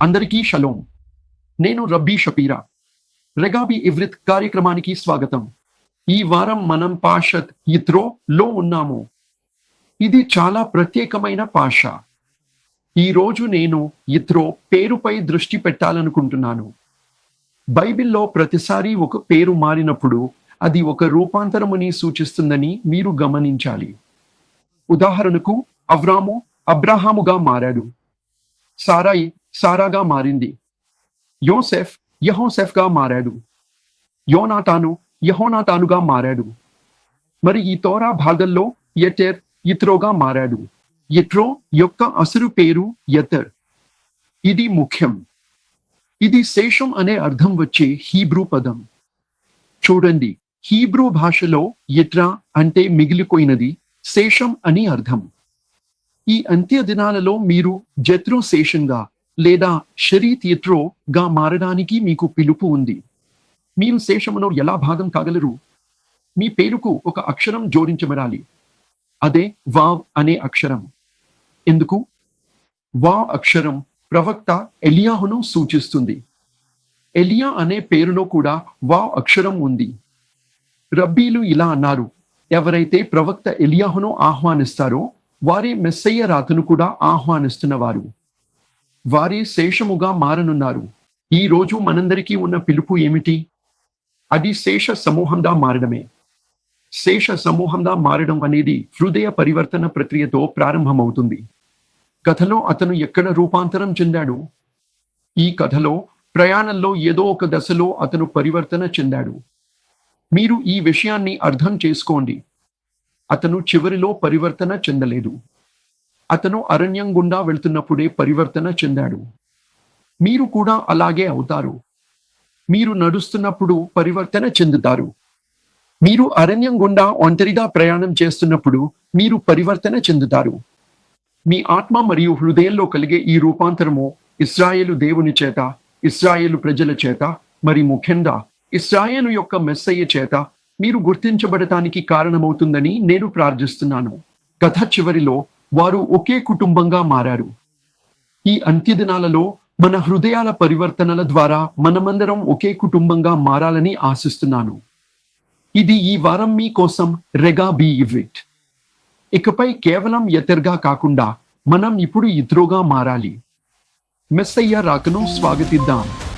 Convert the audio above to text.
అందరికీ షలోం. నేను రబ్బీ షపీరా. రెగాబీ ఇవ్రిత్ కార్యక్రమానికి స్వాగతం. ఈ వారం మనం పాషత్ యిత్రో లో ఉన్నాము. ఇది చాలా ప్రత్యేకమైన పాష. ఈరోజు నేను యిత్రో పేరుపై దృష్టి పెట్టాలనుకుంటున్నాను. బైబిల్లో ప్రతిసారి ఒక పేరు మారినప్పుడు అది ఒక రూపాంతరముని సూచిస్తుందని మీరు గమనించాలి. ఉదాహరణకు అవ్రాము అబ్రాహాముగా మారాడు. సారాయి సారాగా మారింది. యోసెఫ్ యెహోషెఫ్గా మారాడు. యోనాతాను యెహోనాతానుగా మారాడు. మరి ఈ తోరా భాగంలో యెతెర్ యిత్రోగా మారాడు. యిత్రో యొక్క అసలు పేరు యెతెర్. ఇది ముఖ్యం. ఇది శేషం అనే అర్థం వచ్చే హీబ్రూ పదం. చూడండి, హీబ్రూ భాషలో యిత్రా అంటే మిగిలిపోయినది, శేషం అని అర్థం. ఈ అంత్య దినాలలో మీరు జెత్రో శేషంగా లేదా షరీత్ యిత్రోగా మారడానికి మీకు పిలుపు ఉంది. మీరు శేషములో ఎలా భాగం కాగలరు? మీ పేరుకు ఒక అక్షరం జోడించబడాలి. అదే వావ్ అనే అక్షరం. ఎందుకు? వావ్ అక్షరం ప్రవక్త ఎలియాహును సూచిస్తుంది. ఎలియా అనే పేరులో కూడా వావ్ అక్షరం ఉంది. రబ్బీలు ఇలా అన్నారు, ఎవరైతే ప్రవక్త ఎలియాహును ఆహ్వానిస్తారో వారే మెస్సయ్య రాతను కూడా ఆహ్వానిస్తున్నవారు. వారే శేషముగా మారనున్నారు. ఈ రోజు మనందరికీ ఉన్న పిలుపు ఏమిటి? అది శేష సమూహంగా మారడమే. శేష సమూహంగా మారడం అనేది హృదయ పరివర్తన ప్రక్రియతో ప్రారంభమవుతుంది. కథలో అతను ఎక్కడ రూపాంతరం చెందాడు? ఈ కథలో ప్రయాణంలో ఏదో ఒక దశలో అతను పరివర్తన చెందాడు. మీరు ఈ విషయాన్ని అర్థం చేసుకోండి. అతను చివరిలో పరివర్తన చెందలేదు. అతను అరణ్యం గుండా వెళ్తున్నప్పుడే పరివర్తన చెందాడు. మీరు కూడా అలాగే అవుతారు. మీరు నడుస్తున్నప్పుడు పరివర్తన చెందుతారు. మీరు అరణ్యం గుండా ఒంటరిగా ప్రయాణం చేస్తున్నప్పుడు మీరు పరివర్తన చెందుతారు. మీ ఆత్మ మరియు హృదయంలో కలిగే ఈ రూపాంతరము ఇశ్రాయేలు దేవుని చేత, ఇశ్రాయేలు ప్రజల చేత, మరి ముఖ్యంగా ఇశ్రాయేలు యొక్క మెస్సయ్య చేత మీరు గుర్తించబడటానికి కారణమవుతుందని నేను ప్రార్థిస్తున్నాను. కథ చివరిలో వారు ఒకే కుటుంబంగా మారారు. ఈ అంత్యదినాలలో మన హృదయాల పరివర్తనల ద్వారా మనమందరం ఒకే కుటుంబంగా మారాలని ఆశిస్తున్నాను. ఇది ఈ వారం మీ కోసం రెగాబీ ఇవ్రిట్. ఇకపై కేవలం యెతెర్గా కాకుండా మనం ఇప్పుడు యిత్రోగా మారాలి. మెస్సయ్య రాకను స్వాగతిద్దాం.